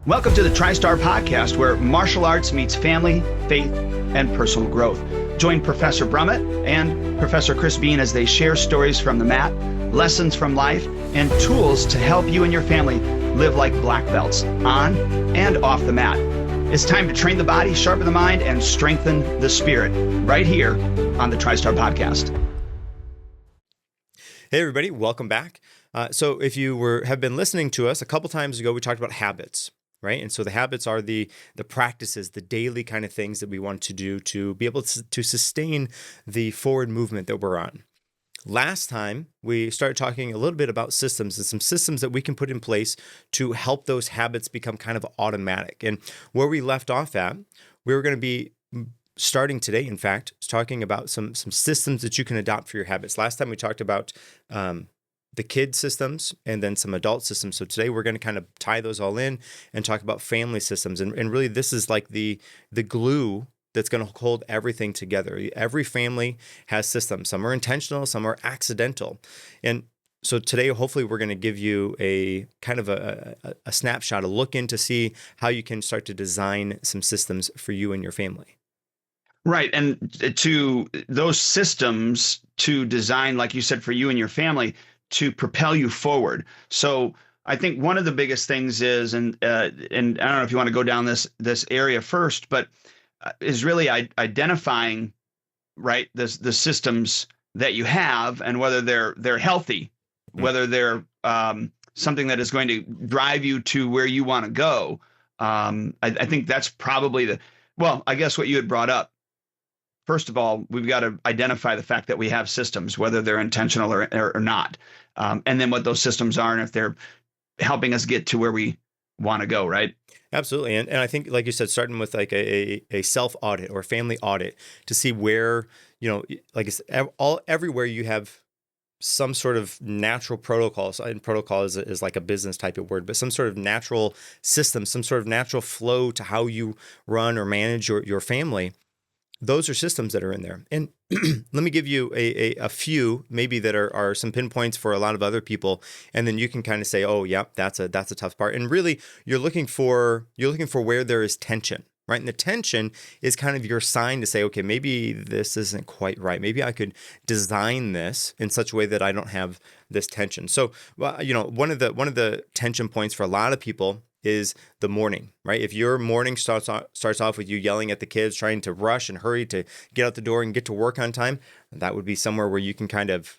Welcome to the TriStar Podcast, where martial arts meets family, faith, and personal growth. Join Professor Brummett and Professor Chris Bean as they share stories from the mat, lessons from life, and tools to help you and your family live like black belts on and off the mat. It's time to train the body, sharpen the mind, and strengthen the spirit right here on the TriStar Podcast. Hey everybody, welcome back. So if you have been listening to us, a couple times ago we talked about habits, right? And so the habits are the practices, the daily kind of things that we want to do to be able to sustain the forward movement that we're on. Last time, we started talking a little bit about systems and some systems that we can put in place to help those habits become kind of automatic. And where we left off at, we were going to be starting today, in fact, talking about some systems that you can adopt for your habits. Last time we talked about the kid systems and then some adult systems. So today we're going to kind of tie those all in and talk about family systems. And really this is like the glue that's going to hold everything together. Every family has systems. Some are intentional, some are accidental. And so today, hopefully we're going to give you a kind of a snapshot, a look in to see how you can start to design some systems for you and your family. Right. And to those systems to design, like you said, for you and your family, to propel you forward. So I think one of the biggest things is, and I don't know if you want to go down this area first, but is really identifying, right, the systems that you have and whether they're healthy, whether they're something that is going to drive you to where you want to go. I think that's probably I guess what you had brought up. First of all, we've got to identify the fact that we have systems, whether they're intentional or not, and then what those systems are and if they're helping us get to where we want to go, right? Absolutely. And I think, like you said, starting with like a self-audit or family audit to see where, like I said, everywhere you have some sort of natural protocols, and protocol is like a business type of word, but some sort of natural system, some sort of natural flow to how you run or manage your family. Those are systems that are in there. And let me give you a few maybe that are some pinpoints for a lot of other people. And then you can kind of say, oh, yeah, that's a tough part. And really you're looking for where there is tension, right? And the tension is kind of your sign to say, okay, maybe this isn't quite right. Maybe I could design this in such a way that I don't have this tension. So, one of the tension points for a lot of people is the morning, right? If your morning starts off with you yelling at the kids, trying to rush and hurry to get out the door and get to work on time, that would be somewhere where you can kind of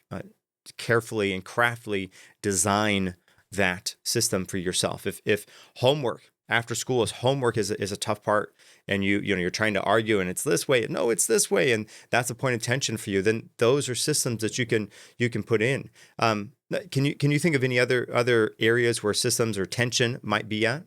carefully and craftily design that system for yourself. If homework after school is a tough part, and you're trying to argue and it's this way, no, it's this way, and that's a point of tension for you, then those are systems that you can put in. Can you think of any other areas where systems or tension might be at?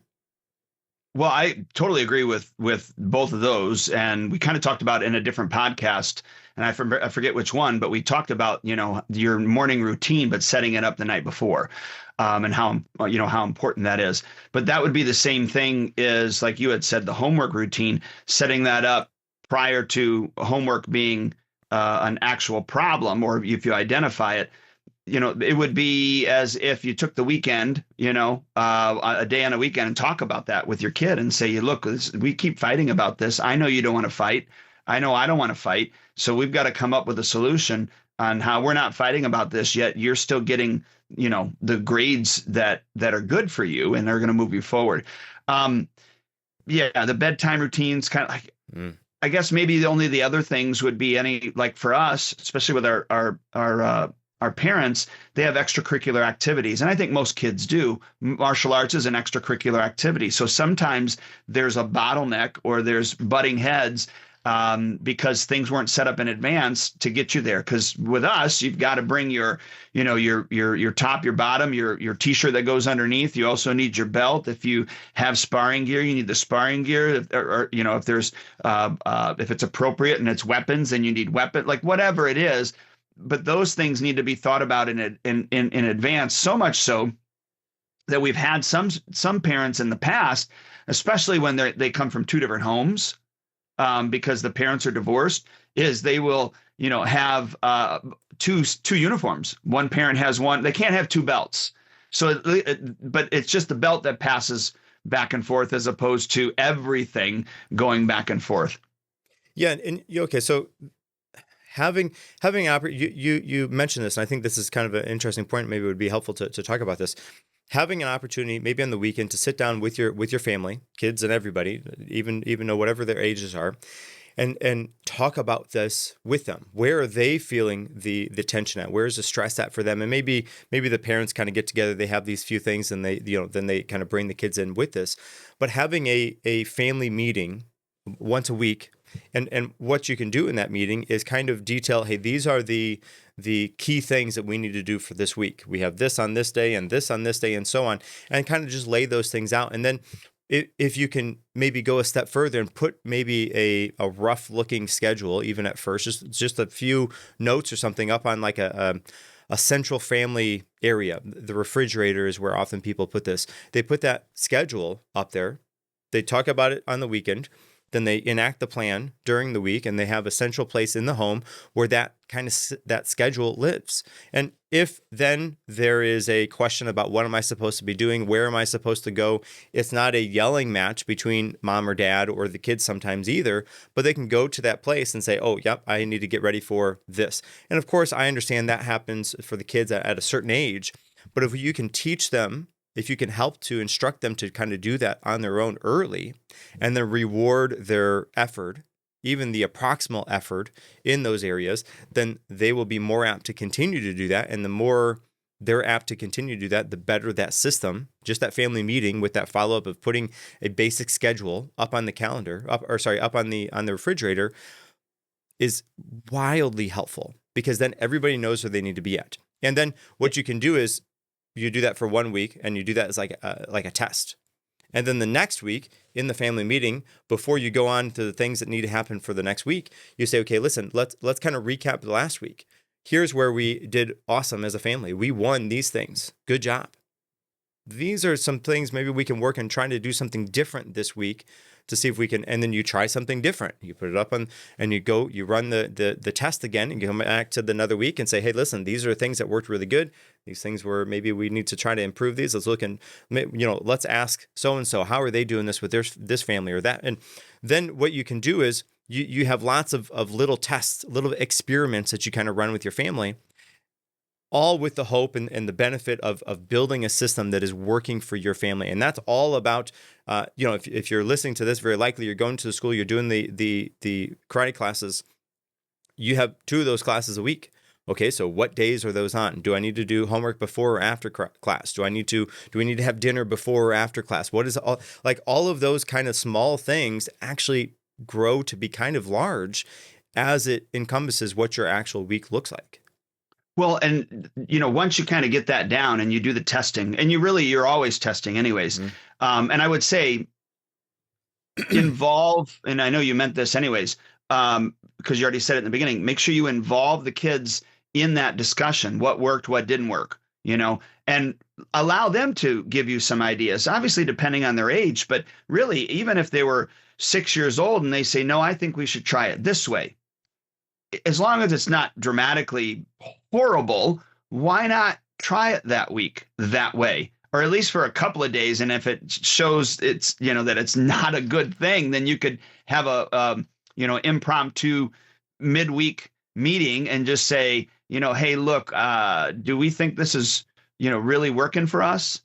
Well, I totally agree with both of those, and we kind of talked about it in a different podcast, and I forget which one, but we talked about your morning routine, but setting it up the night before, and how important that is. But that would be the same thing as, like you had said, the homework routine, setting that up prior to homework being an actual problem, or if you identify it. It would be as if you took the weekend, a day on a weekend, and talk about that with your kid and say, look, we keep fighting about this. I know you don't want to fight. I know I don't want to fight. So we've got to come up with a solution on how we're not fighting about this, yet you're still getting, the grades that are good for you and they're going to move you forward. The bedtime routines kind of like, I guess maybe only the other things would be like for us, especially with our parents, they have extracurricular activities. And I think most kids do. Martial arts is an extracurricular activity. So sometimes there's a bottleneck or there's butting heads because things weren't set up in advance to get you there. Because with us, you've got to bring your top, your bottom, your t-shirt that goes underneath. You also need your belt. If you have sparring gear, you need the sparring gear. Or if there's if it's appropriate and it's weapons, then you need weapon, like whatever it is. But those things need to be thought about in advance, so much so that we've had some parents in the past, especially when they come from two different homes, because the parents are divorced, is they will have two uniforms. One parent has one. They can't have two belts. So, but it's just the belt that passes back and forth as opposed to everything going back and forth. Yeah. Okay. So you mentioned this, and I think this is kind of an interesting point. Maybe it would be helpful to talk about this. Having an opportunity, maybe on the weekend, to sit down with your family, kids and everybody, even though whatever their ages are, and talk about this with them. Where are they feeling the tension at? Where is the stress at for them? And maybe the parents kind of get together. They have these few things, and then they kind of bring the kids in with this. But having a family meeting once a week. And what you can do in that meeting is kind of detail, hey, these are the key things that we need to do for this week. We have this on this day and this on this day and so on, and kind of just lay those things out. And then if you can maybe go a step further and put maybe a rough looking schedule, even at first, just a few notes or something up on like a central family area. The refrigerator is where often people put this. They put that schedule up there. They talk about it on the weekend. Then they enact the plan during the week, and they have a central place in the home where that schedule lives. And if then there is a question about what am I supposed to be doing, where am I supposed to go, it's not a yelling match between mom or dad or the kids sometimes either, but they can go to that place and say, oh, yep, I need to get ready for this. And of course, I understand that happens for the kids at a certain age, but if you can teach them, if you can help to instruct them to kind of do that on their own early, and then reward their effort, even the approximate effort in those areas, then they will be more apt to continue to do that. And the more they're apt to continue to do that, the better that system, just that family meeting with that follow-up of putting a basic schedule up on the calendar, up on the refrigerator, is wildly helpful, because then everybody knows where they need to be at. And then what you can do is, you do that for 1 week, and you do that as like a test. And then the next week in the family meeting, before you go on to the things that need to happen for the next week, you say, okay, listen, let's kind of recap the last week. Here's where we did awesome as a family. We won these things. Good job. These are some things maybe we can work on trying to do something different this week to see if we can, and then you try something different. You put it up on, and you run the test again, and you come back to another week and say, hey, listen, these are things that worked really good. These things were, maybe we need to try to improve these. Let's look and, let's ask so-and-so, how are they doing this with this family or that? And then what you can do is you have lots of little tests, little experiments that you kind of run with your family, all with the hope and the benefit of building a system that is working for your family. And that's all about, if you're listening to this, very likely you're going to the school, you're doing the karate classes. You have 2 of those classes a week. Okay, so what days are those on? Do I need to do homework before or after class? Do we need to have dinner before or after class? What is all of those kind of small things actually grow to be kind of large as it encompasses what your actual week looks like. Well, and once you kind of get that down and you do the testing, and you're always testing anyways. Mm-hmm. And I would say involve, and I know you meant this anyways, because you already said it in the beginning, make sure you involve the kids in that discussion. What worked, what didn't work, and allow them to give you some ideas, obviously depending on their age, but really, even if they were 6 years old and they say, no, I think we should try it this way. As long as it's not dramatically horrible, why not try it that week that way, or at least for a couple of days? And if it shows it's, that it's not a good thing, then you could have a, impromptu midweek meeting and just say, hey, look, do we think this is, really working for us?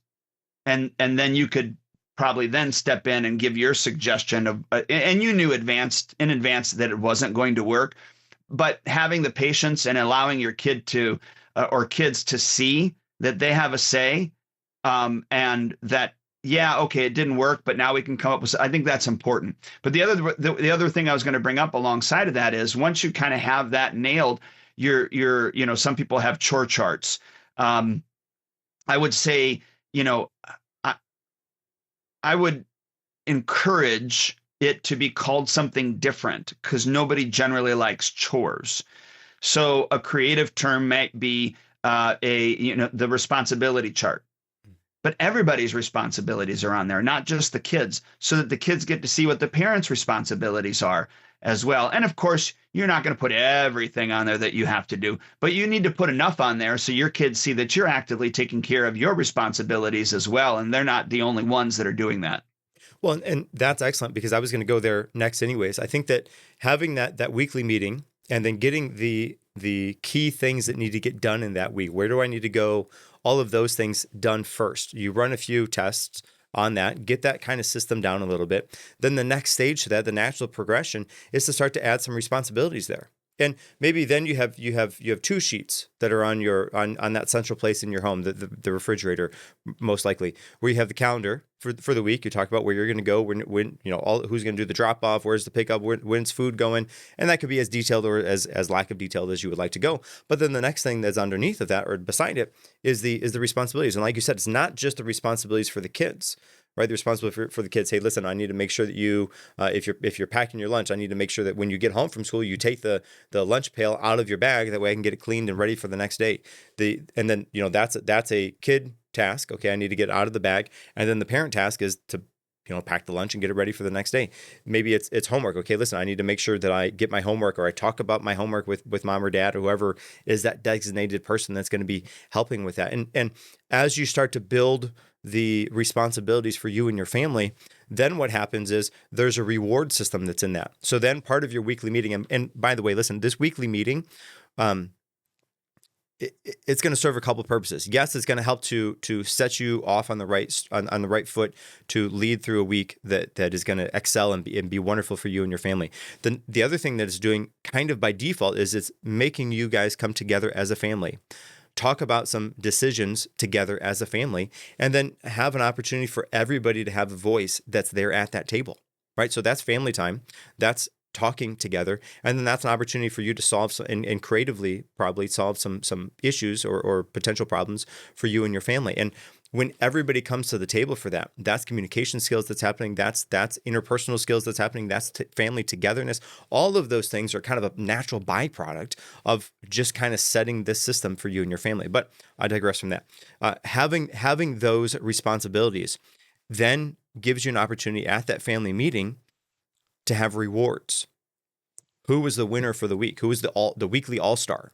And then you could probably then step in and give your suggestion of, and you knew in advance that it wasn't going to work. But having the patience and allowing your kid to, or kids to see that they have a say, and that, yeah, okay, it didn't work, but now we can come up with, I think that's important. But the other thing I was going to bring up alongside of that is, once you kind of have that nailed, you're some people have chore charts. I would say, I would encourage it to be called something different, because nobody generally likes chores. So a creative term might be the responsibility chart. But everybody's responsibilities are on there, not just the kids, so that the kids get to see what the parents' responsibilities are as well. And of course, you're not going to put everything on there that you have to do, but you need to put enough on there so your kids see that you're actively taking care of your responsibilities as well, and they're not the only ones that are doing that. Well, and that's excellent because I was going to go there next anyways. I think that having that weekly meeting and then getting the key things that need to get done in that week. Where do I need to go? All of those things done first. You run a few tests on that, get that kind of system down a little bit. Then the next stage to that, the natural progression, is to start to add some responsibilities there. And maybe then you have 2 sheets that are on on that central place in your home, the refrigerator, most likely, where you have the calendar for the week. You talk about where you're going to go, when who's going to do the drop off, where's the pickup, when's food going, and that could be as detailed or as lack of detail as you would like to go. But then the next thing that's underneath of that or beside it is the responsibilities. And like you said, it's not just the responsibilities for the kids. Right, the responsibility for the kids. Hey, listen, I need to make sure that you, if you're packing your lunch, I need to make sure that when you get home from school, you take the lunch pail out of your bag. That way, I can get it cleaned and ready for the next day. And then that's a kid task. Okay, I need to get it out of the bag. And then the parent task is to pack the lunch and get it ready for the next day. Maybe it's homework. Okay, listen, I need to make sure that I get my homework or I talk about my homework with mom or dad or whoever is that designated person that's going to be helping with that. And as you start to build the responsibilities for you and your family, then what happens is there's a reward system that's in that. So then part of your weekly meeting, and by the way, listen, this weekly meeting, it's going to serve a couple of purposes. Yes, it's going to help to set you off on the right foot to lead through a week that is going to excel and be wonderful for you and your family. Then the other thing that it's doing kind of by default is it's making you guys come together as a family. Talk about some decisions together as a family, and then have an opportunity for everybody to have a voice that's there at that table, right? So that's family time. That's talking together. And then that's an opportunity for you to solve some, and creatively probably solve some issues or potential problems for you and your family. And when everybody comes to the table for that, that's communication skills that's happening. That's interpersonal skills that's happening. That's family togetherness. All of those things are kind of a natural byproduct of just kind of setting this system for you and your family. But I digress from that. Having those responsibilities then gives you an opportunity at that family meeting to have rewards. Who was the winner for the week? Who was the weekly all-star?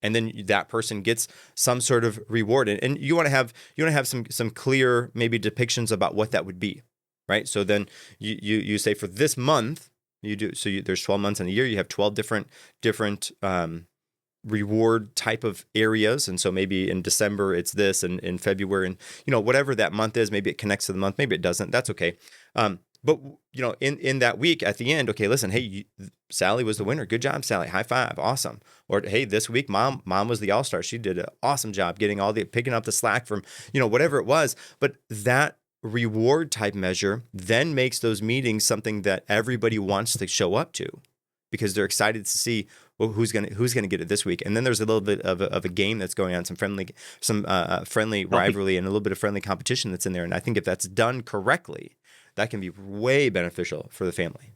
And then that person gets some sort of reward, and you want to have some clear maybe depictions about what that would be, right? So then you say for this month you do. So there's 12 months in a year. You have 12 different reward type of areas, and so maybe in December it's this, and in February, and whatever that month is, maybe it connects to the month, maybe it doesn't. That's okay. But in that week at the end, okay, listen, hey, Sally was the winner. Good job, Sally. High five. Awesome. Or hey, this week, mom was the all-star. She did an awesome job getting picking up the slack from, whatever it was. But that reward type measure then makes those meetings something that everybody wants to show up to, because they're excited to see, well, who's gonna get it this week. And then there's a little bit of a game that's going on, some friendly rivalry and a little bit of friendly competition that's in there. And I think if that's done correctly, that can be way beneficial for the family.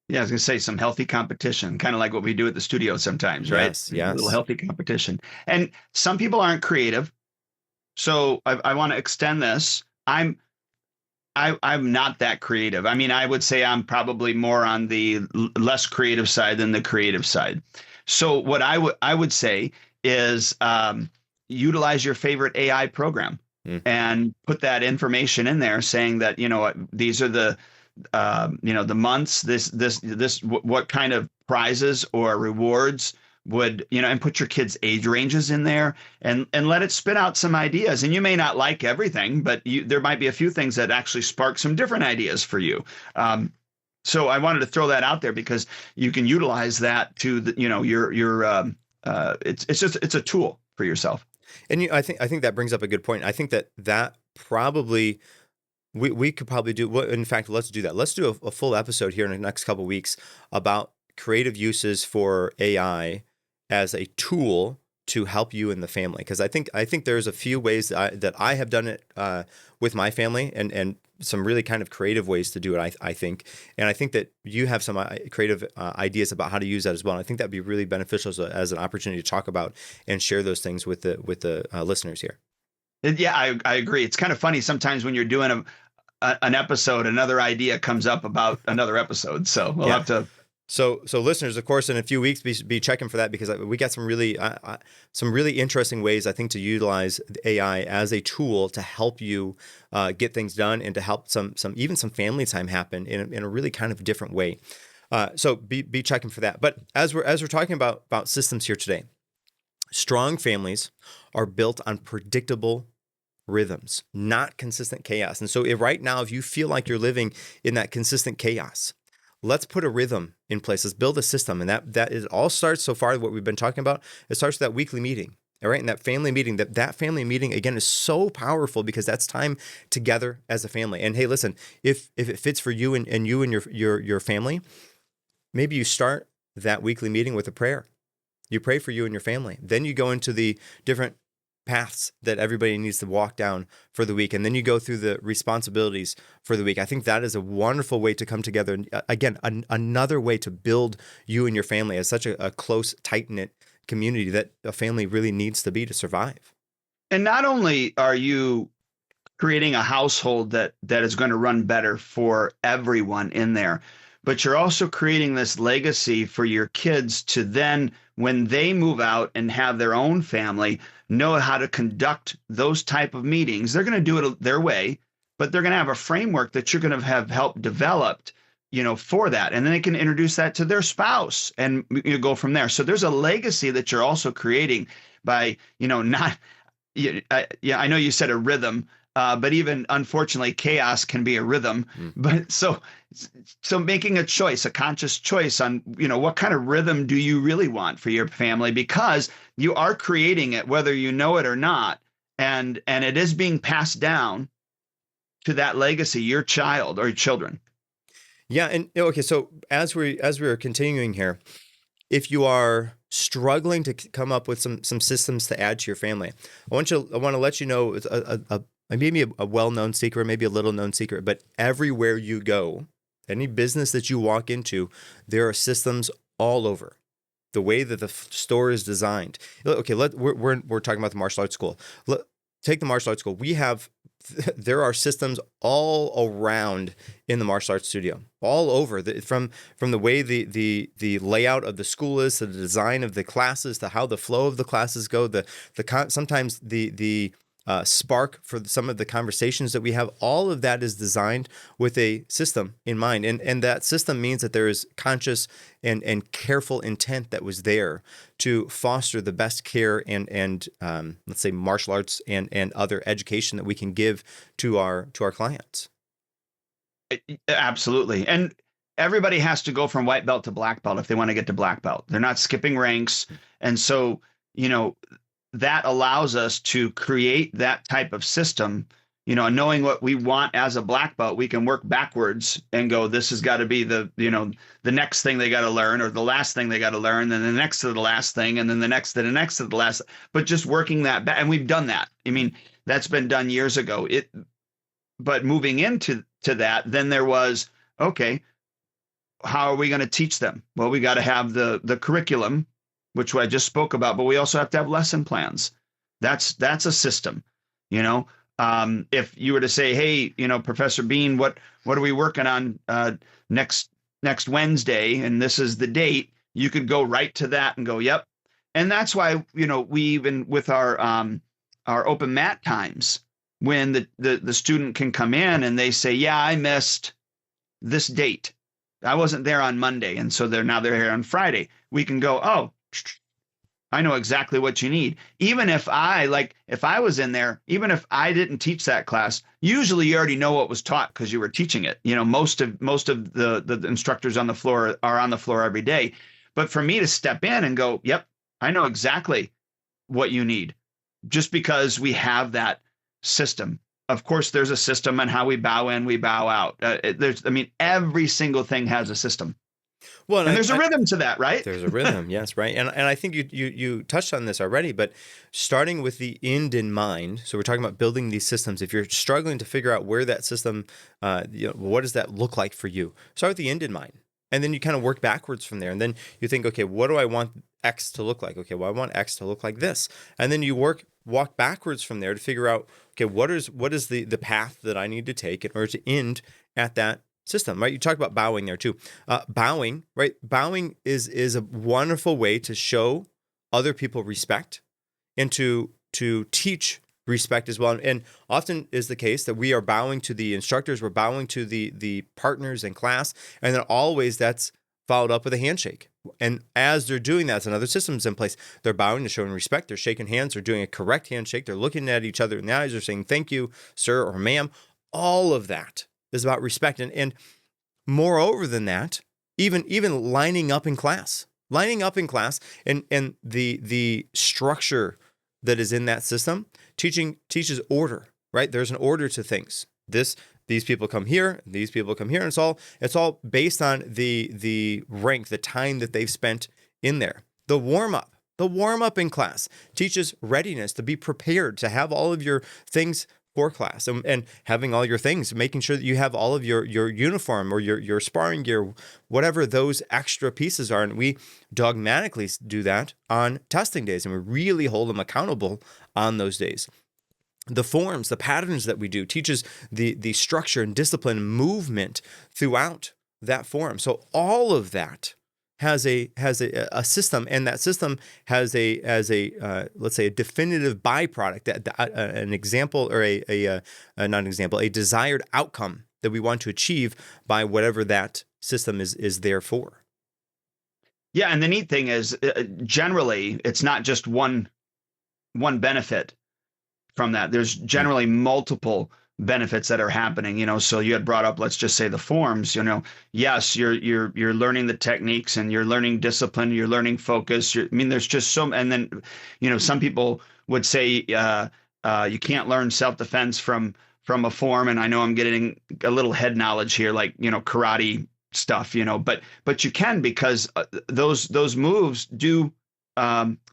Yeah, I was going to say some healthy competition, kind of like what we do at the studio sometimes, right? Yes. A little healthy competition. And some people aren't creative. So I want to extend this. I'm not that creative. I mean, I would say I'm probably more on the less creative side than the creative side. So what I would say is utilize your favorite AI program. And put that information in there saying that, these are the months, what kind of prizes or rewards would, and put your kids' age ranges in there and let it spit out some ideas. And you may not like everything, but there might be a few things that actually spark some different ideas for you. So I wanted to throw that out there because you can utilize that to it's a tool for yourself. And I think that brings up a good point. I think that probably we could probably do. Well, in fact, let's do that. Let's do a full episode here in the next couple of weeks about creative uses for AI as a tool to help you and the family. Because I think there's a few ways that I have done it with my family, and some really kind of creative ways to do it, I think. And I think that you have some creative ideas about how to use that as well. And I think that'd be really beneficial as an opportunity to talk about and share those things with the listeners here. Yeah, I agree. It's kind of funny sometimes when you're doing an episode, another idea comes up about another episode. So we'll have to So listeners, of course, in a few weeks, be checking for that, because we got some really interesting ways, I think, to utilize AI as a tool to help you get things done, and to help some family time happen in a really kind of different way. So be checking for that. But as we're talking about systems here today, strong families are built on predictable rhythms, not consistent chaos. And so right now, if you feel like you're living in that consistent chaos, let's put a rhythm in place. Let's build a system. And that is all starts so far, what we've been talking about, it starts with that weekly meeting. All right. And that family meeting, that family meeting, again, is so powerful, because that's time together as a family. And hey, listen, if it fits for you and you and your family, maybe you start that weekly meeting with a prayer. You pray for you and your family. Then you go into the different paths that everybody needs to walk down for the week. And then you go through the responsibilities for the week. I think that is a wonderful way to come together. And again, another way to build you and your family as such a close, tight-knit community that a family really needs to be to survive. And not only are you creating a household that is going to run better for everyone in there, but you're also creating this legacy for your kids to then, when they move out and have their own family, know how to conduct those type of meetings. They're going to do it their way, but they're going to have a framework that you're going to have helped developed, for that. And then they can introduce that to their spouse, and you go from there. So there's a legacy that you're also creating by, not, I know you said a rhythm, but even unfortunately, chaos can be a rhythm. But so making a choice, a conscious choice on, what kind of rhythm do you really want for your family? Because you are creating it, whether you know it or not. And it is being passed down to that legacy, your child or your children. Yeah. And okay. So as we are continuing here, if you are struggling to come up with some systems to add to your family, I want to let you know maybe a well-known secret, maybe a little-known secret, but everywhere you go, any business that you walk into, there are systems all over. The way that the store is designed. Okay, we're talking about the martial arts school. Take the martial arts school. There are systems all around in the martial arts studio, all over. From the way the layout of the school is, to the design of the classes, to how the flow of the classes go, sometimes the spark for some of the conversations that we have, all of that is designed with a system in mind. And that system means that there is conscious and careful intent that was there to foster the best care and let's say martial arts and other education that we can give to our clients. Absolutely. And everybody has to go from white belt to black belt if they want to get to black belt. They're not skipping ranks. And so, that allows us to create that type of system, knowing what we want as a black belt. We can work backwards and go, this has got to be the next thing they got to learn, or the last thing they got to learn, then the next to the last thing, and then the next to the next to the last, but just working that back. And we've done that. I mean, that's been done years ago. But moving into that, then there was, okay, how are we going to teach them? Well, we got to have the curriculum, which I just spoke about, but we also have to have lesson plans. That's a system, if you were to say, hey, Professor Bean, what are we working on next Wednesday? And this is the date. You could go right to that and go, yep. And that's why, we even with our open mat times, when the student can come in and they say, yeah, I missed this date. I wasn't there on Monday. And so they're here on Friday. We can go, oh, I know exactly what you need. Even if I was in there, even if I didn't teach that class, usually you already know what was taught because you were teaching it. Most of the instructors on the floor are on the floor every day. But for me to step in and go, yep, I know exactly what you need, just because we have that system. Of course, there's a system on how we bow in, we bow out. Every single thing has a system. Well, and there's a rhythm to that, right? There's a rhythm, yes, right. And I think you touched on this already, but starting with the end in mind. So we're talking about building these systems. If you're struggling to figure out where that system, what does that look like for you? Start with the end in mind, and then you kind of work backwards from there. And then you think, okay, what do I want X to look like? Okay, well, I want X to look like this, and then you walk backwards from there to figure out, okay, what is the path that I need to take in order to end at that system, right? You talked about bowing there too. Bowing, right? Bowing is a wonderful way to show other people respect and to teach respect as well. And often is the case that we are bowing to the instructors, we're bowing to the partners in class, and then always that's followed up with a handshake. And as they're doing that, another system's in place. They're bowing, they're showing respect, they're shaking hands, they're doing a correct handshake, they're looking at each other in the eyes, they're saying thank you, sir or ma'am. All of that is about respect. And moreover than that, even lining up in class. Lining up in class and the structure that is in that system teaches order, right? There's an order to things. These people come here, these people come here, and it's all based on the rank, the time that they've spent in there. The warm up in class teaches readiness, to be prepared, to have all of your things for class, and having all your things, making sure that you have all of your uniform or your sparring gear, whatever those extra pieces are. And we dogmatically do that on testing days, and we really hold them accountable on those days. The forms, the patterns that we do teaches the structure and discipline and movement throughout that form. So all of that has a system, and that system has let's say a definitive byproduct, an example or not an example, a desired outcome that we want to achieve by whatever that system is there for. Yeah, and the neat thing is, generally, it's not just one benefit from that. There's generally multiple benefits that are happening. So you had brought up, let's just say, the forms. Yes, you're learning the techniques, and you're learning discipline, you're learning focus. There's just so, and then some people would say you can't learn self-defense from a form, and I know I'm getting a little head knowledge here, like karate stuff, but you can, because those moves do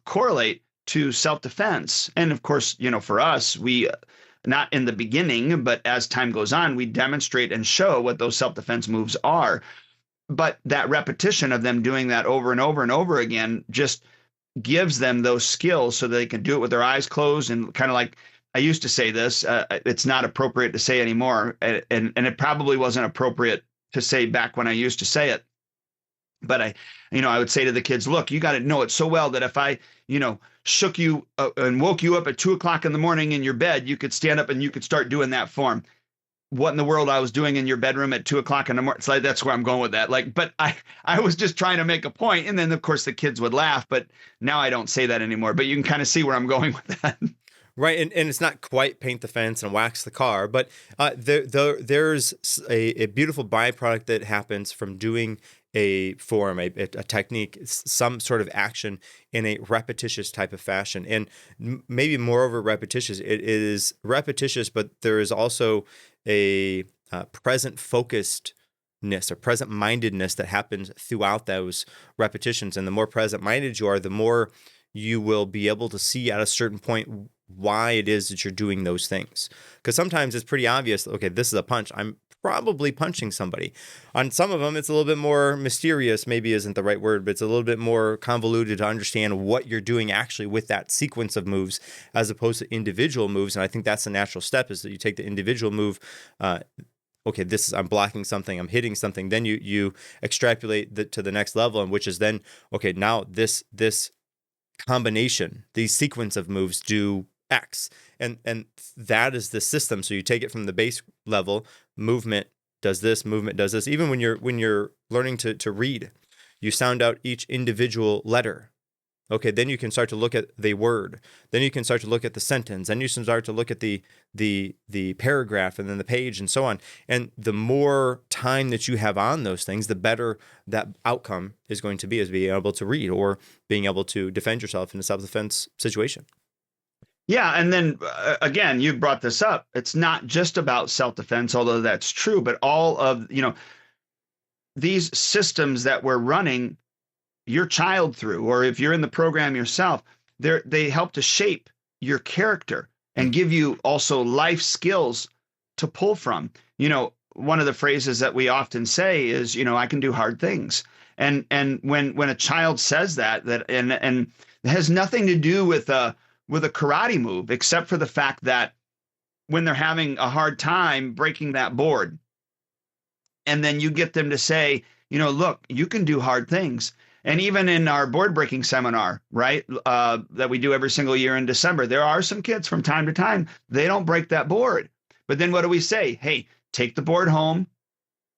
correlate to self-defense. And of course, for us, we, not in the beginning, but as time goes on, we demonstrate and show what those self-defense moves are. But that repetition of them doing that over and over and over again just gives them those skills so that they can do it with their eyes closed. And kind of like, I used to say this, it's not appropriate to say anymore. And it probably wasn't appropriate to say back when I used to say it. But I would say to the kids, look, you got to know it so well that if I, shook you and woke you up at 2:00 in the morning in your bed, you could stand up and you could start doing that form. What in the world I was doing in your bedroom at 2:00 in the morning? It's like, that's where I'm going with that. But I was just trying to make a point. And then of course the kids would laugh, but now I don't say that anymore, but you can kind of see where I'm going with that. Right. And it's not quite paint the fence and wax the car, but there's a beautiful byproduct that happens from doing a form, a technique, some sort of action in a repetitious type of fashion. And maybe moreover repetitious, it is repetitious, but there is also a present focusedness or present mindedness that happens throughout those repetitions. And the more present minded you are, the more you will be able to see at a certain point why it is that you're doing those things. Because sometimes it's pretty obvious, okay, this is a punch. I'm probably punching somebody. On some of them, it's a little bit more mysterious, maybe isn't the right word, but it's a little bit more convoluted to understand what you're doing actually with that sequence of moves as opposed to individual moves. And I think that's the natural step, is that you take the individual move, okay, I'm blocking something, I'm hitting something. Then you extrapolate to the next level, and which is then, okay, now this combination, these sequence of moves do X, and that is the system. So you take it from the base level, movement does this, movement does this. Even when you're learning to read, you sound out each individual letter. Okay, then you can start to look at the word. Then you can start to look at the sentence. Then you can start to look at the paragraph and then the page and so on. And the more time that you have on those things, the better that outcome is going to be, as being able to read or being able to defend yourself in a self-defense situation. Yeah, and then again, you brought this up. It's not just about self-defense, although that's true, but all of these systems that we're running your child through, or if you're in the program yourself, they help to shape your character and give you also life skills to pull from. One of the phrases that we often say is, I can do hard things. And when a child says that and it has nothing to do with a karate move, except for the fact that when they're having a hard time breaking that board, and then you get them to say, look, you can do hard things. And even in our board breaking seminar, right, that we do every single year in December, there are some kids from time to time, they don't break that board. But then what do we say? Hey, take the board home.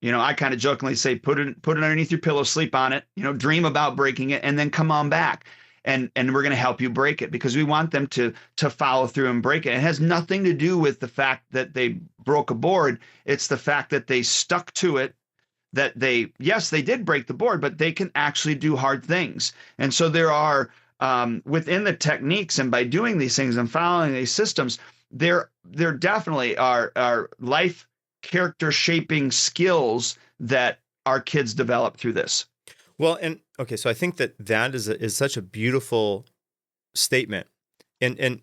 I kind of jokingly say, put it underneath your pillow, sleep on it, dream about breaking it, and then come on back. And we're going to help you break it, because we want them to follow through and break it. It has nothing to do with the fact that they broke a board. It's the fact that they stuck to it, that yes, they did break the board, but they can actually do hard things. And so there are, within the techniques, and by doing these things and following these systems, there definitely are life character shaping skills that our kids develop through this. Well, and okay, so I think that is such a beautiful statement, and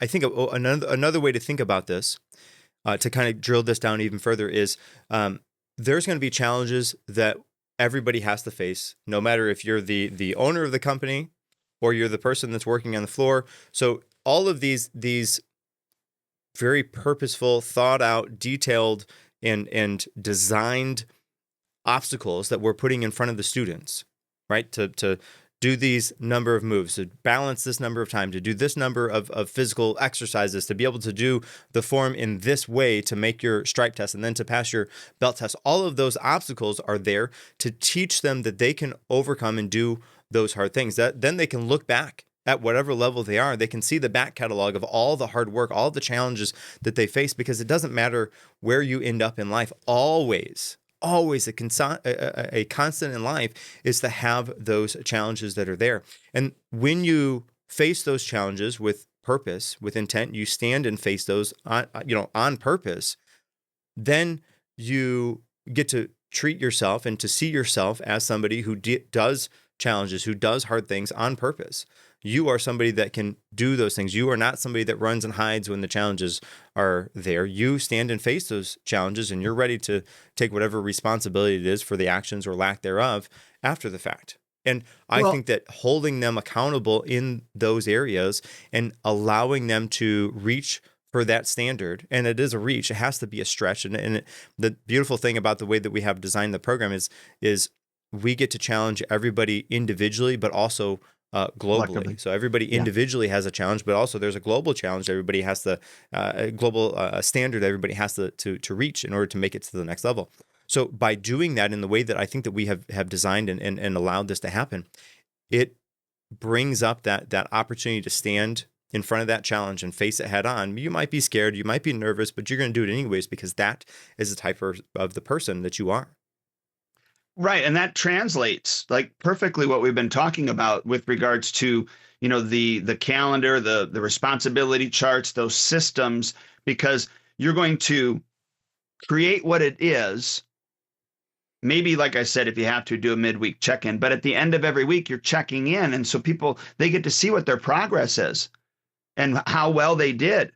I think another way to think about this, to kind of drill this down even further, is there's going to be challenges that everybody has to face, no matter if you're the owner of the company or you're the person that's working on the floor. So all of these very purposeful, thought out, detailed, and designed obstacles that we're putting in front of the students, right? To do these number of moves, to balance this number of time, to do this number of physical exercises, to be able to do the form in this way to make your stripe test, and then to pass your belt test. All of those obstacles are there to teach them that they can overcome and do those hard things. That then they can look back at whatever level they are. They can see the back catalog of all the hard work, all the challenges that they face, because it doesn't matter where you end up in life. Always a constant in life is to have those challenges that are there. And when you face those challenges with purpose, with intent, you stand and face those on purpose, then you get to treat yourself and to see yourself as somebody who does challenges, who does hard things on purpose. You are somebody that can do those things. You are not somebody that runs and hides when the challenges are there. You stand and face those challenges, and you're ready to take whatever responsibility it is for the actions or lack thereof after the fact. And I think that holding them accountable in those areas and allowing them to reach for that standard, and it is a reach, it has to be a stretch. And the beautiful thing about the way that we have designed the program is we get to challenge everybody individually, but also globally. So everybody individually has a challenge, but also there's a global challenge. Everybody has a global standard everybody has to reach in order to make it to the next level. So by doing that in the way that I think that we have designed and allowed this to happen, it brings up that opportunity to stand in front of that challenge and face it head on. You might be scared, you might be nervous, but you're going to do it anyways, because that is the type of the person that you are. Right. And that translates like perfectly what we've been talking about with regards to, the calendar, the responsibility charts, those systems, because you're going to create what it is. Maybe, like I said, if you have to do a midweek check-in, but at the end of every week, you're checking in. And so people, they get to see what their progress is and how well they did,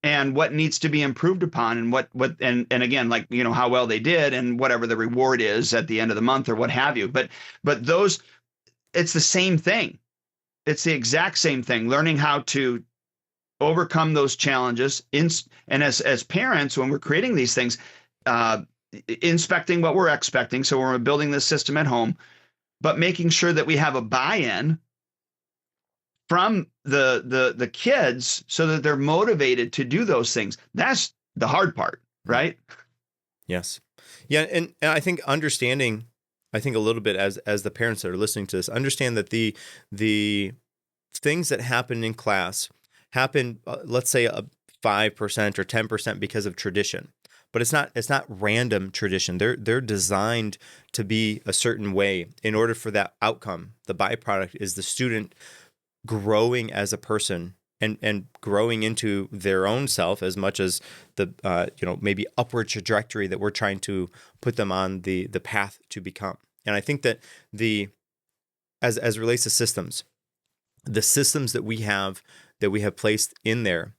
and what needs to be improved upon, and and again, like, how well they did, and whatever the reward is at the end of the month or what have you. But those, it's the same thing. It's the exact same thing, learning how to overcome those challenges. And as parents, when we're creating these things, inspecting what we're expecting. So when we're building this system at home, but making sure that we have a buy-in from the kids so that they're motivated to do those things. That's the hard part, right? Yes. Yeah. And I think understanding, a little bit as the parents that are listening to this, understand that the things that happen in class happen, let's say 5% or 10% because of tradition. But it's not random tradition. They're designed to be a certain way in order for that outcome. The byproduct is the student growing as a person and growing into their own self as much as the maybe upward trajectory that we're trying to put them on the path to become. And I think that as it relates to systems, the systems that we have placed in there,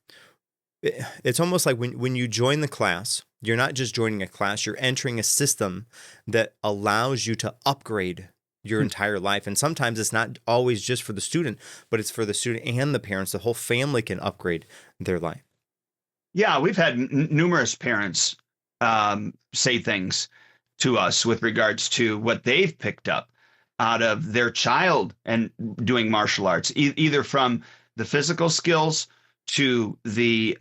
it's almost like when you join the class, you're not just joining a class, you're entering a system that allows you to upgrade your entire life. And sometimes it's not always just for the student, but it's for the student and the parents. The whole family can upgrade their life. Yeah, we've had numerous parents say things to us with regards to what they've picked up out of their child and doing martial arts, either from the physical skills to the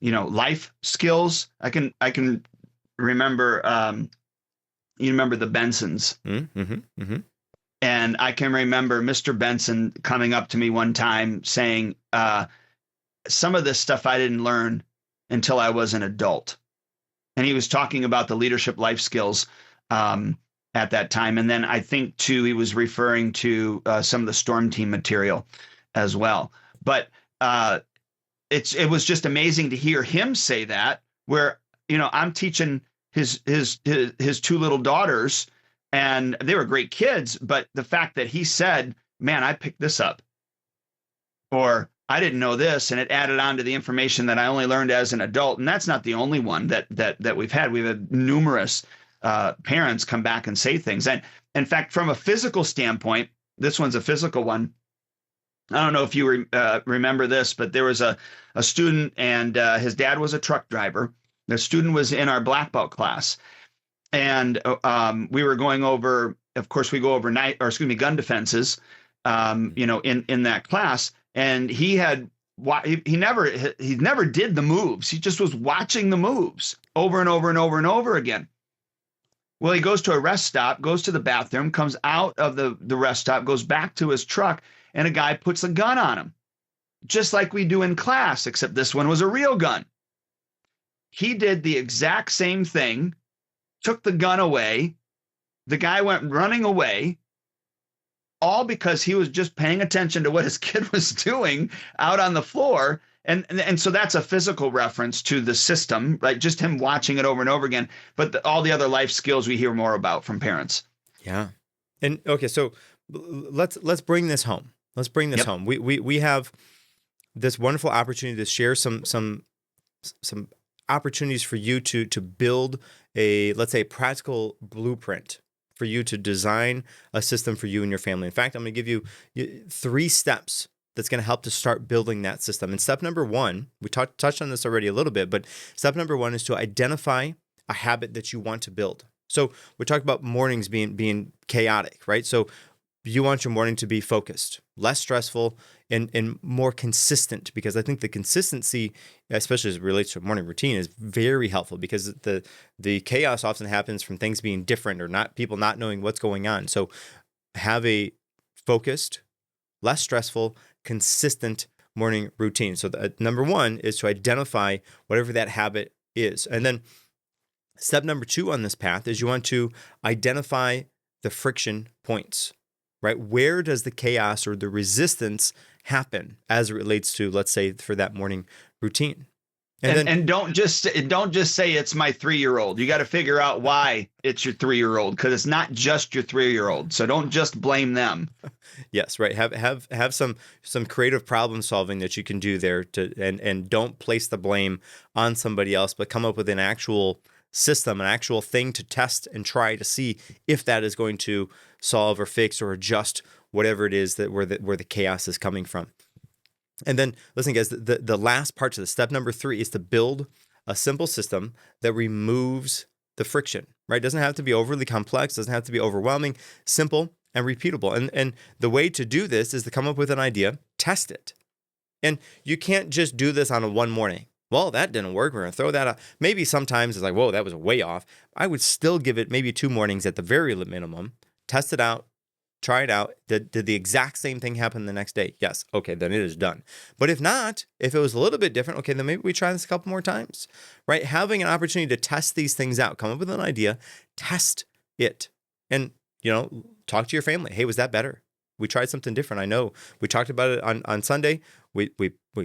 life skills. I can remember you remember the Bensons. Mm-hmm. Mm-hmm. And I can remember Mr. Benson coming up to me one time saying, some of this stuff I didn't learn until I was an adult. And he was talking about the leadership life skills at that time. And then I think, too, he was referring to some of the Storm Team material as well. But it was just amazing to hear him say that, where, I'm teaching his two little daughters, and they were great kids. But the fact that he said, man, I picked this up, or I didn't know this, and it added on to the information that I only learned as an adult. And that's not the only one that we've had. We've had numerous parents come back and say things. And in fact, from a physical standpoint, this one's a physical one. I don't know if you remember this, but there was a student, and his dad was a truck driver. The student was in our black belt class, and we were going over. Of course, we go over gun defenses, in that class. And he never did the moves. He just was watching the moves over and over and over and over again. Well, he goes to a rest stop, goes to the bathroom, comes out of the rest stop, goes back to his truck, and a guy puts a gun on him, just like we do in class, except this one was a real gun. He did the exact same thing, took the gun away. The guy went running away, all because he was just paying attention to what his kid was doing out on the floor. And so that's a physical reference to the system, right? Just him watching it over and over again. But all the other life skills we hear more about from parents. Yeah. And okay, so let's bring this home. Let's bring this home. We have this wonderful opportunity to share some opportunities for you to build let's say, practical blueprint for you to design a system for you and your family. In fact, I'm going to give you 3 steps that's going to help to start building that system. And step number 1, we touched on this already a little bit, but step number 1 is to identify a habit that you want to build. So we talked about mornings being chaotic, right? So you want your morning to be focused, less stressful, and more consistent, because I think the consistency, especially as it relates to a morning routine, is very helpful, because the chaos often happens from things being different or people not knowing what's going on. So have a focused, less stressful, consistent morning routine. So number 1 is to identify whatever that habit is. And then step number 2 on this path is you want to identify the friction points. Right? Where does the chaos or the resistance happen as it relates to, let's say, for that morning routine? And don't just say it's my 3-year-old. You got to figure out why it's your 3-year-old, because it's not just your 3-year-old. So don't just blame them. Yes, right. Have some creative problem solving that you can do there and don't place the blame on somebody else, but come up with an actual system, an actual thing to test and try to see if that is going to solve or fix or adjust whatever it is that where the chaos is coming from. And then listen, guys, the last part to the step number 3 is to build a simple system that removes the friction, right? It doesn't have to be overly complex, doesn't have to be overwhelming, simple and repeatable. And the way to do this is to come up with an idea, test it. And you can't just do this on one morning. Well, that didn't work. We're going to throw that out. Maybe sometimes it's like, whoa, that was way off. I would still give it maybe 2 mornings at the very minimum, test it out, try it out. Did the exact same thing happen the next day? Yes. Okay, then it is done. But if not, if it was a little bit different, okay, then maybe we try this a couple more times, right? Having an opportunity to test these things out, come up with an idea, test it, and, talk to your family. Hey, was that better? We tried something different. I know we talked about it on Sunday. We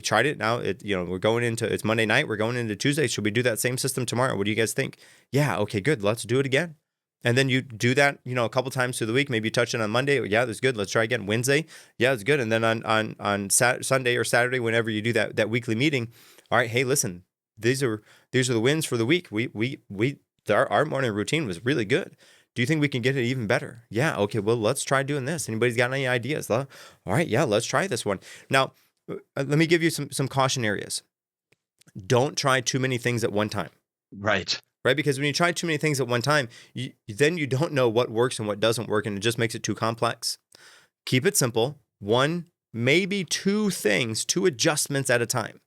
tried it. Now we're going into, it's Monday night. We're going into Tuesday. Should we do that same system tomorrow? What do you guys think? Yeah. Okay, good. Let's do it again. And then you do that, a couple times through the week. Maybe you touch it on Monday. Yeah, that's good. Let's try again. Wednesday. Yeah, that's good. And then on Sunday or Saturday, whenever you do that weekly meeting, all right, hey, listen, these are the wins for the week. Our morning routine was really good. Do you think we can get it even better? Yeah. Okay. Well, let's try doing this. Anybody's got any ideas? All right. Yeah. Let's try this one. Now, let me give you some caution areas. Don't try too many things at one time. Right. right? Because when you try too many things at one time, then you don't know what works and what doesn't work, and it just makes it too complex. Keep it simple. One, maybe two things, two adjustments at a time.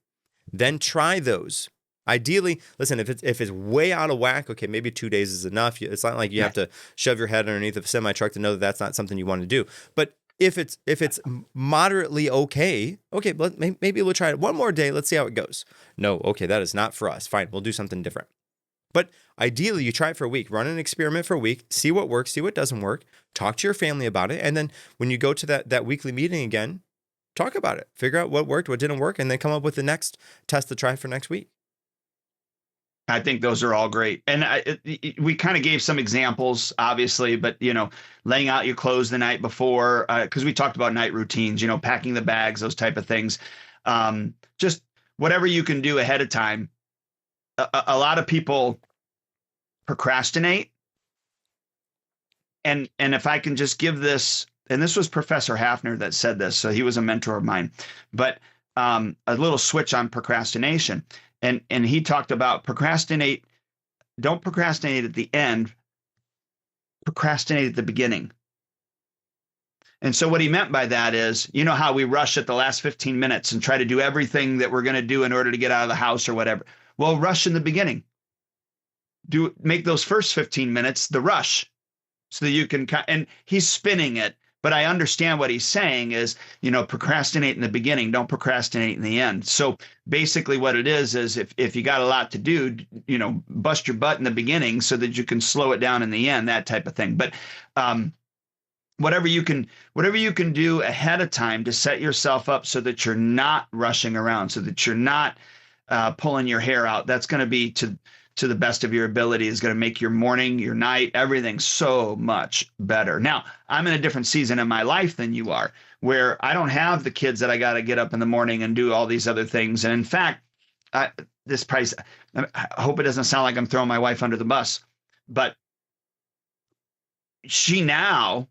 Then try those. Ideally, listen, if it's way out of whack, okay, maybe 2 days is enough. It's not like you have to shove your head underneath a semi truck to know that that's not something you want to do. But if it's moderately okay, but maybe we'll try it one more day. Let's see how it goes. No, okay, that is not for us. Fine, we'll do something different. But ideally, you try it for a week, run an experiment for a week, see what works, see what doesn't work, talk to your family about it. And then when you go to that weekly meeting again, talk about it, figure out what worked, what didn't work, and then come up with the next test to try for next week. I think those are all great. And we kind of gave some examples, obviously, but, laying out your clothes the night before, because we talked about night routines, packing the bags, those type of things. Just whatever you can do ahead of time. A lot of people procrastinate. And if I can just give this, and this was Professor Hafner that said this, so he was a mentor of mine, but a little switch on procrastination. And he talked about don't procrastinate at the end, procrastinate at the beginning. And so what he meant by that is, how we rush at the last 15 minutes and try to do everything that we're going to do in order to get out of the house or whatever. Well, rush in the beginning. Make those first 15 minutes the rush so that you can, and he's spinning it. But I understand what he's saying is, procrastinate in the beginning, don't procrastinate in the end. So basically what it is if you got a lot to do, bust your butt in the beginning so that you can slow it down in the end, that type of thing. But whatever you can do ahead of time to set yourself up so that you're not rushing around, so that you're not pulling your hair out, that's going to be to the best of your ability, is going to make your morning, your night, everything so much better. Now, I'm in a different season in my life than you are, where I don't have the kids that I got to get up in the morning and do all these other things. And in fact, I hope it doesn't sound like I'm throwing my wife under the bus, but she now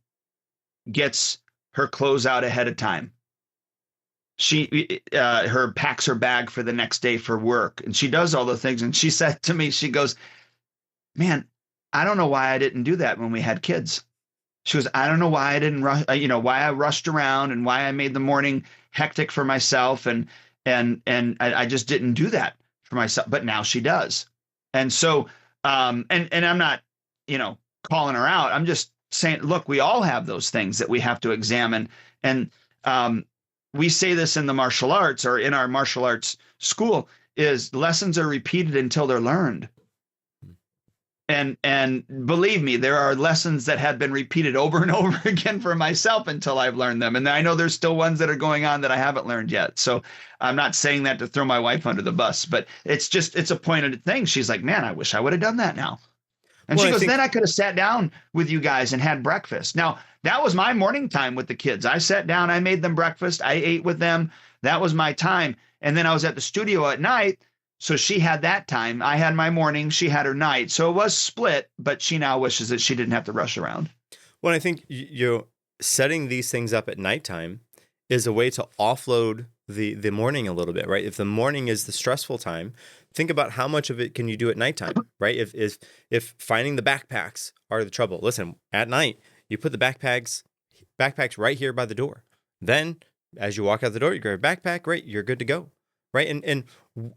gets her clothes out ahead of time. She packs her bag for the next day for work, and she does all the things. And she said to me, she goes, "Man, I don't know why I didn't do that when we had kids." She goes, "I don't know why I didn't rush, why I rushed around and why I made the morning hectic for myself, and I just didn't do that for myself." But now she does. And so, and I'm not, calling her out. I'm just saying, look, we all have those things that we have to examine. And we say this in the martial arts, or in our martial arts school, is lessons are repeated until they're learned. And believe me, there are lessons that have been repeated over and over again for myself until I've learned them. And I know there's still ones that are going on that I haven't learned yet. So I'm not saying that to throw my wife under the bus, but it's a pointed thing. She's like, "Man, I wish I would have done that now." And she goes, "Then I could have sat down with you guys and had breakfast." Now, that was my morning time with the kids. I sat down, I made them breakfast, I ate with them. That was my time. And then I was at the studio at night. So she had that time. I had my morning, she had her night. So it was split, but she now wishes that she didn't have to rush around. Well, I think you're setting these things up at nighttime is a way to offload the morning a little bit, right? If the morning is the stressful time, think about how much of it can you do at nighttime, right? If finding the backpacks are the trouble, listen, at night, you put the backpacks right here by the door. Then as you walk out the door, you grab a backpack, great, you're good to go, right? And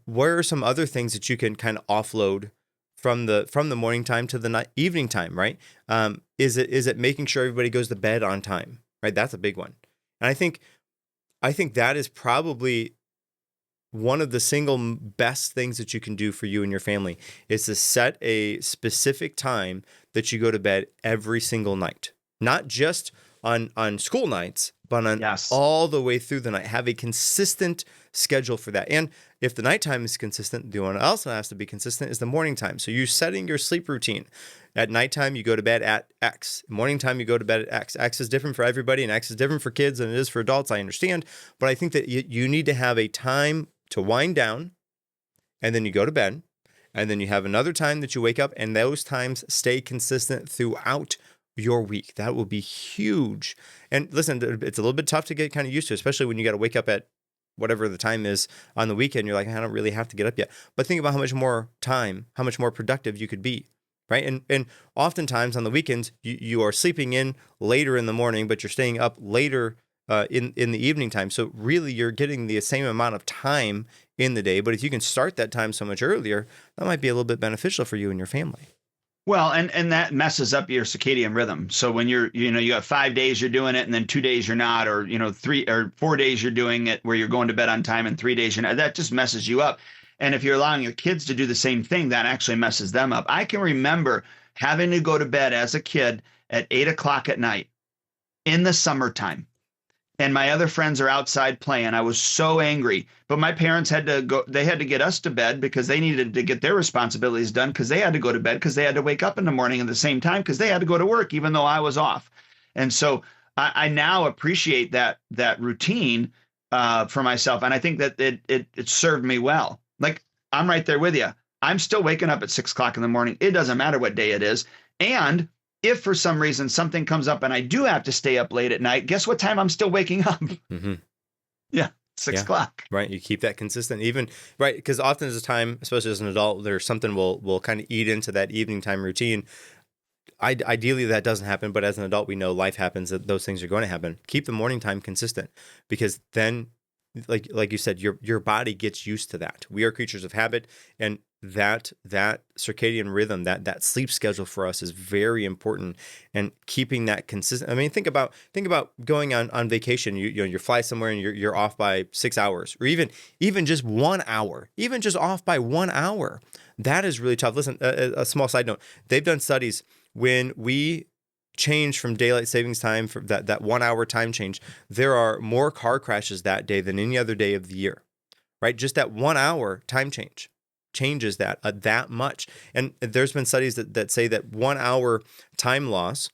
where are some other things that you can kind of offload from the morning time to the evening time, right? Is it making sure everybody goes to bed on time, right? That's a big one. And I think that is probably one of the single best things that you can do for you and your family is to set a specific time that you go to bed every single night, not just on school nights, but on all the way through the night. Have a consistent schedule for that. And if the nighttime is consistent, the one else that has to be consistent is the morning time. So you're setting your sleep routine. At nighttime, you go to bed at X. Morning time, you go to bed at X. X is different for everybody, and X is different for kids than it is for adults. I understand. But I think that you need to have a time to wind down, and then you go to bed, and then you have another time that you wake up, and those times stay consistent throughout your week. That will be huge. And listen, it's a little bit tough to get kind of used to, especially when you got to wake up at whatever the time is on the weekend, you're like, I don't really have to get up yet. But think about how much more productive you could be, right? And oftentimes on the weekends, you are sleeping in later in the morning, but you're staying up later in the evening time. So really, you're getting the same amount of time in the day. But if you can start that time so much earlier, that might be a little bit beneficial for you and your family. Well, and that messes up your circadian rhythm. So when you have 5 days you're doing it, and then 2 days you're not, or 3 or 4 days you're doing it where you're going to bed on time, and 3 days you're not, that just messes you up. And if you're allowing your kids to do the same thing, that actually messes them up. I can remember having to go to bed as a kid at 8 o'clock at night in the summertime. And my other friends are outside playing. I was so angry, but my parents had to go. They had to get us to bed because they needed to get their responsibilities done, because they had to go to bed, because they had to wake up in the morning at the same time, because they had to go to work, even though I was off. And so I now appreciate that routine for myself. And I think that it served me well. Like, I'm right there with you. I'm still waking up at 6 o'clock in the morning. It doesn't matter what day it is. And if for some reason something comes up and I do have to stay up late at night, guess what time I'm still waking up? Mm-hmm. Yeah, 6 o'clock. Right. You keep that consistent, even right, because often as a time, especially as an adult, there's something will kind of eat into that evening time routine. Ideally, that doesn't happen, but as an adult, we know life happens, that those things are going to happen. Keep the morning time consistent, because then, like you said, your body gets used to that. We are creatures of habit, and that circadian rhythm, that sleep schedule for us is very important, and keeping that consistent. I mean, think about going on vacation. You fly somewhere and you're off by 6 hours, or even just 1 hour, even just off by 1 hour. That is really tough. Listen, a small side note: they've done studies when we change from daylight savings time, for that 1 hour time change, there are more car crashes that day than any other day of the year, right? Just that 1 hour time changes that much. And there's been studies that say that 1 hour time loss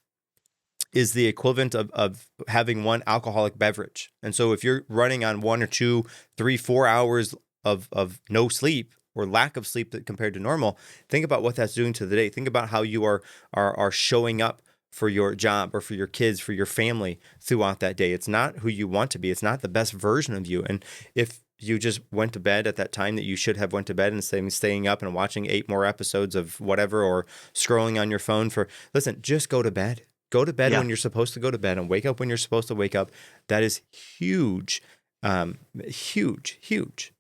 is the equivalent of having one alcoholic beverage. And so if you're running on 1 or 2, 3, 4 hours of no sleep, or lack of sleep compared to normal, think about what that's doing to the day. Think about how you are showing up for your job or for your kids, for your family throughout that day. It's not who you want to be. It's not the best version of you. And if you just went to bed at that time that you should have went to bed, instead of staying up and watching 8 more episodes of whatever, or scrolling on your phone listen, just go to bed. Go to bed when you're supposed to go to bed, and wake up when you're supposed to wake up. That is huge. Huge.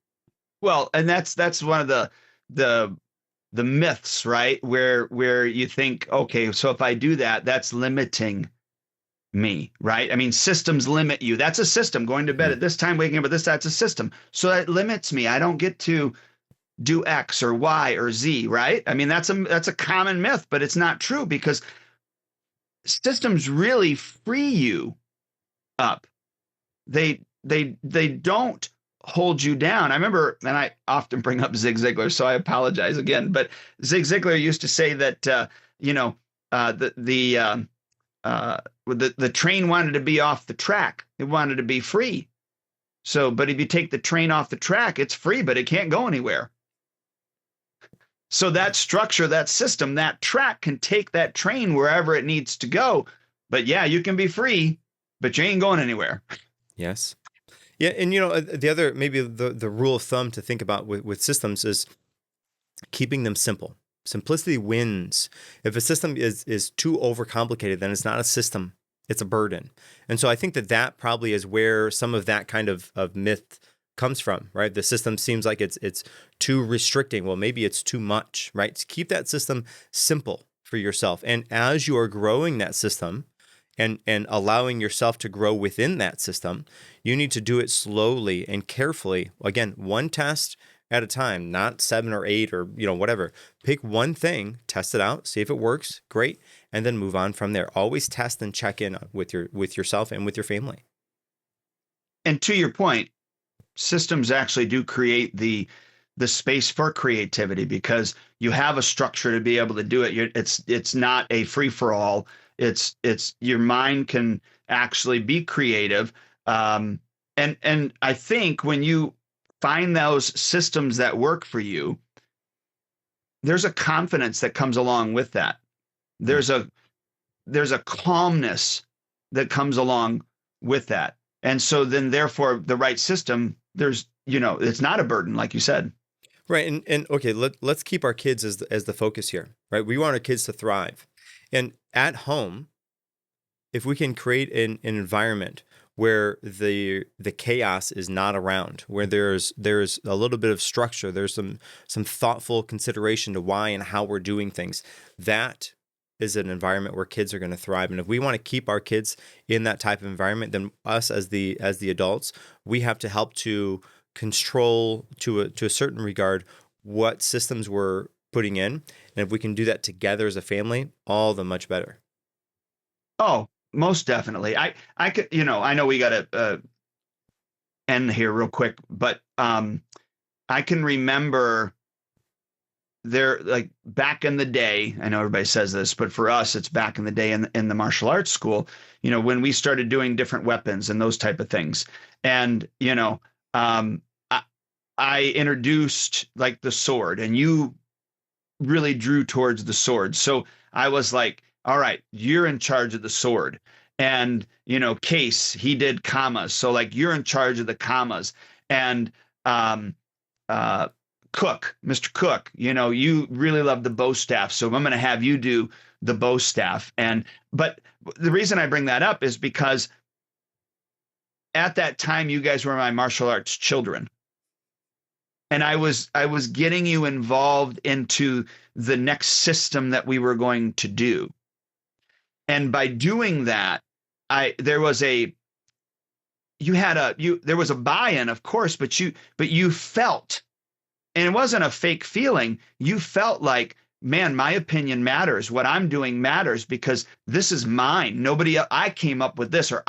Well, and that's one of the myths, right? Where you think, okay, so if I do that, that's limiting me, right? I mean, systems limit you. That's a system. Going to bed at this time, waking up at this, that's a system. So that limits me. I don't get to do X or Y or Z, right? I mean, that's a common myth, but it's not true, because systems really free you up. They don't hold you down. I remember, and I often bring up Zig Ziglar, so I apologize again, but Zig Ziglar used to say that the train wanted to be off the track. It wanted to be free. So, but if you take the train off the track, it's free, but it can't go anywhere. So that structure, that system, that track can take that train wherever it needs to go. But yeah, you can be free, but you ain't going anywhere. Yes. Yeah. And the other, maybe the rule of thumb to think about with systems is keeping them simple. Simplicity wins. If a system is too overcomplicated, then it's not a system, it's a burden. And so I think that probably is where some of that kind of myth comes from, right? The system seems like it's too restricting. Well, maybe it's too much, right? So keep that system simple for yourself. And as you are growing that system and allowing yourself to grow within that system, you need to do it slowly and carefully. Again, one test at a time, not 7 or 8 or whatever. Pick one thing, test it out, see if it works, great, and then move on from there. Always test and check in with yourself and with your family. And to your point, systems actually do create the space for creativity, because you have a structure to be able to do it. It's not a free for all. It's your mind can actually be creative. And I think when you find those systems that work for you, there's a confidence that comes along with that. There's a calmness that comes along with that. And so then therefore the right system there's, it's not a burden, like you said. Right. And okay, let's keep our kids as the focus here, right? We want our kids to thrive. And at home, if we can create an environment where the chaos is not around, where there's a little bit of structure, there's some thoughtful consideration to why and how we're doing things, that is an environment where kids are going to thrive. And if we want to keep our kids in that type of environment, then us as the adults, we have to help to control to a certain regard what systems we're putting in. And if we can do that together as a family, all the much better. Oh, most definitely. I could, I know we got to end here real quick, but I can remember there, like back in the day, I know everybody says this, but for us, it's back in the day in the martial arts school, when we started doing different weapons and those type of things. And, I introduced like the sword, and you really drew towards the sword. So I was like, all right, you're in charge of the sword. And, Case, he did commas. So like, you're in charge of the commas. And Cook, Mr. Cook, you really love the bow staff. So I'm going to have you do the bow staff. But the reason I bring that up is because at that time, you guys were my martial arts children. And I was getting you involved into the next system that we were going to do. And by doing that, there was a buy-in, of course, but you felt, and it wasn't a fake feeling, you felt like, man, my opinion matters. What I'm doing matters because this is mine. I came up with this, or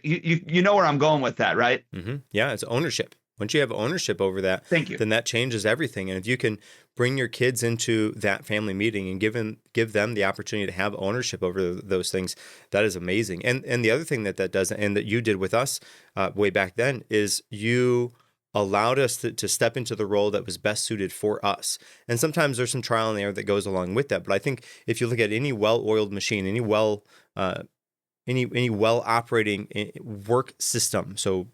you know where I'm going with that, right? Mm-hmm. Yeah, it's ownership. Once you have ownership over that, then that changes everything. And if you can bring your kids into that family meeting and give them the opportunity to have ownership over those things, that is amazing. And the other thing that does, and that you did with us way back then, is you allowed us to step into the role that was best suited for us. And sometimes there's some trial and error that goes along with that. But I think if you look at any well-oiled machine, any well-operating work system, so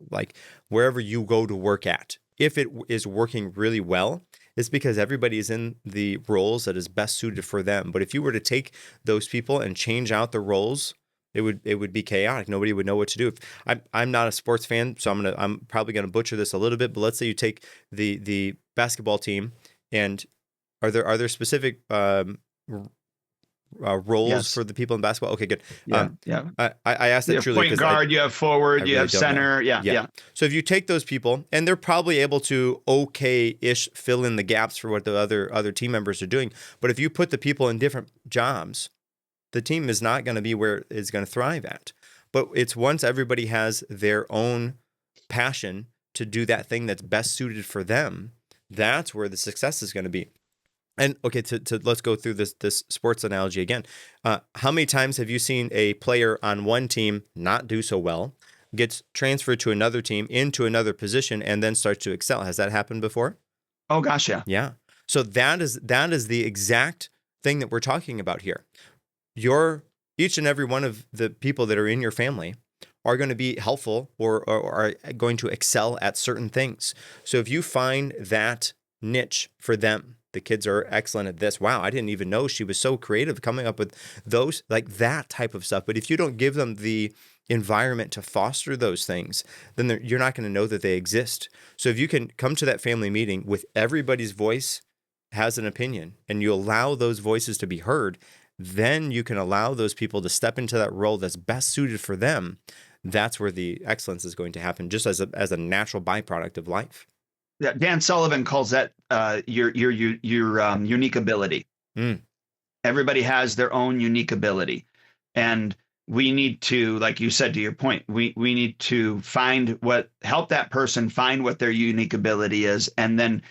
like wherever you go to work at, if it is working really well, it's because everybody is in the roles that is best suited for them. But if you were to take those people and change out the roles, it would be chaotic. Nobody would know what to do. I'm not a sports fan, so I'm probably gonna butcher this a little bit. But let's say you take the basketball team, and are there specific roles for the people in basketball? Okay, good. Yeah. I asked that truly. Point guard, you have forward, you have center. Yeah. So if you take those people, and they're probably able to okay-ish fill in the gaps for what the other team members are doing. But if you put the people in different jobs, the team is not going to be where it's going to thrive at. But it's once everybody has their own passion to do that thing that's best suited for them, that's where the success is going to be. And okay, let's go through this sports analogy again. How many times have you seen a player on one team not do so well, gets transferred to another team into another position, and then starts to excel? Has that happened before? Oh gosh, yeah. Yeah. So that is the exact thing that we're talking about here. Each and every one of the people that are in your family are going to be helpful or are going to excel at certain things. So if you find that niche for them, the kids are excellent at this. Wow, I didn't even know she was so creative coming up with those, like that type of stuff. But if you don't give them the environment to foster those things, then you're not going to know that they exist. So if you can come to that family meeting with everybody's voice has an opinion, and you allow those voices to be heard, then you can allow those people to step into that role that's best suited for them. That's where the excellence is going to happen, just as a natural byproduct of life. Yeah, Dan Sullivan calls that your unique ability. Everybody has their own unique ability, and we need to, like you said, to your point, we need to help that person find what their unique ability is, and then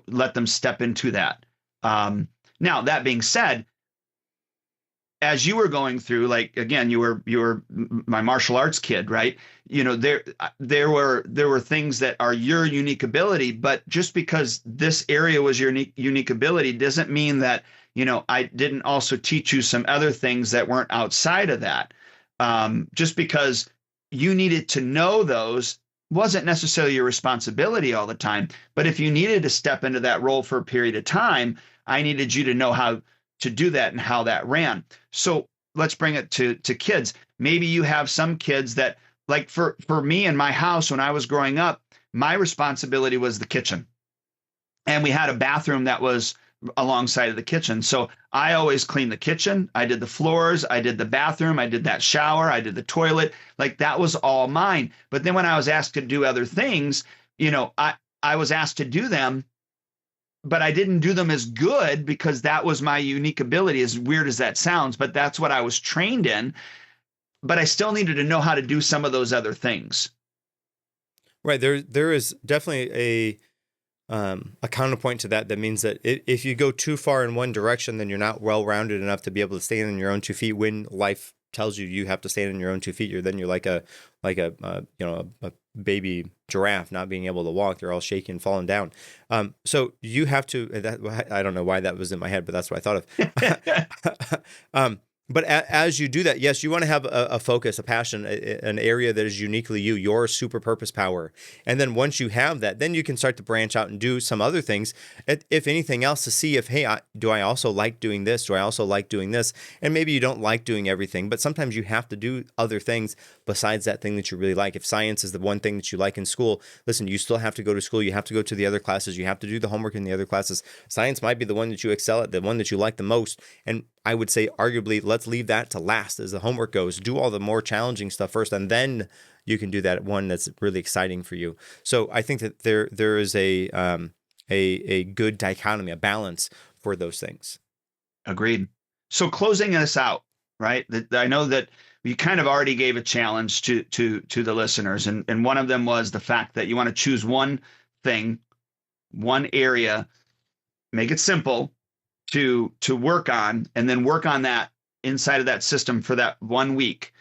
let them step into that. Now that being said, as you were going through, like, again, you were my martial arts kid, right? There were things that are your unique ability, but just because this area was your unique ability doesn't mean that, I didn't also teach you some other things that weren't outside of that. Just because you needed to know those wasn't necessarily your responsibility all the time. But if you needed to step into that role for a period of time, I needed you to know how to do that and how that ran. So let's bring it to kids. Maybe you have some kids that, like for me in my house when I was growing up, my responsibility was the kitchen. And we had a bathroom that was alongside of the kitchen. So I always cleaned the kitchen. I did the floors. I did the bathroom. I did that shower. I did the toilet. Like that was all mine. But then when I was asked to do other things, I was asked to do them, but I didn't do them as good because that was my unique ability, as weird as that sounds, but that's what I was trained in. But I still needed to know how to do some of those other things. Right. There is definitely a counterpoint to that means that if you go too far in one direction, then you're not well-rounded enough to be able to stand on your own 2 feet. When life tells you have to stand on your own 2 feet, you're like a baby giraffe not being able to walk. They're all shaky and falling down. So you have to. I don't know why that was in my head, but that's what I thought of. But as you do that, yes, you want to have a focus, a passion, an area that is uniquely you, your super purpose power. And then once you have that, then you can start to branch out and do some other things, if anything else, to see if, hey, do I also like doing this? Do I also like doing this? And maybe you don't like doing everything, but sometimes you have to do other things besides that thing that you really like. If science is the one thing that you like in school, listen, you still have to go to school. You have to go to the other classes. You have to do the homework in the other classes. Science might be the one that you excel at, the one that you like the most. And I would say arguably, let's leave that to last as the homework goes. Do all the more challenging stuff first, and then you can do that one that's really exciting for you. So I think that there is a good dichotomy, a balance for those things. Agreed. So closing us out, right? I know that you kind of already gave a challenge to the listeners, and one of them was the fact that you want to choose one thing, one area, make it simple, to work on, and then work on that inside of that system for that 1 week,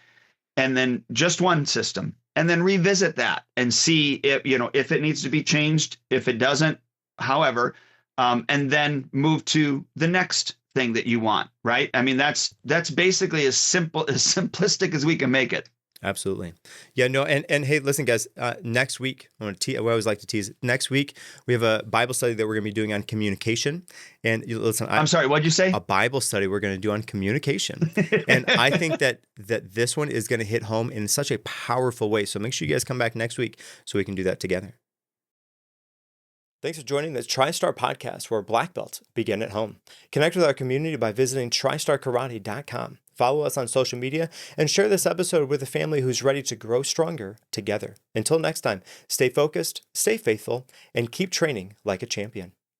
and then just one system, and then revisit that and see if it needs to be changed, if it doesn't, however, and then move to the next thing that you want, right? I mean, that's basically as simplistic as we can make it. Absolutely. Yeah, no. And hey, listen, guys, next week, I always like to tease. Next week, we have a Bible study that we're going to be doing on communication. And listen, I'm sorry, what'd you say? A Bible study we're going to do on communication. And I think that this one is going to hit home in such a powerful way. So make sure you guys come back next week so we can do that together. Thanks for joining the TriStar podcast, where black belts begin at home. Connect with our community by visiting tristarkarate.com. Follow us on social media and share this episode with a family who's ready to grow stronger together. Until next time, stay focused, stay faithful, and keep training like a champion.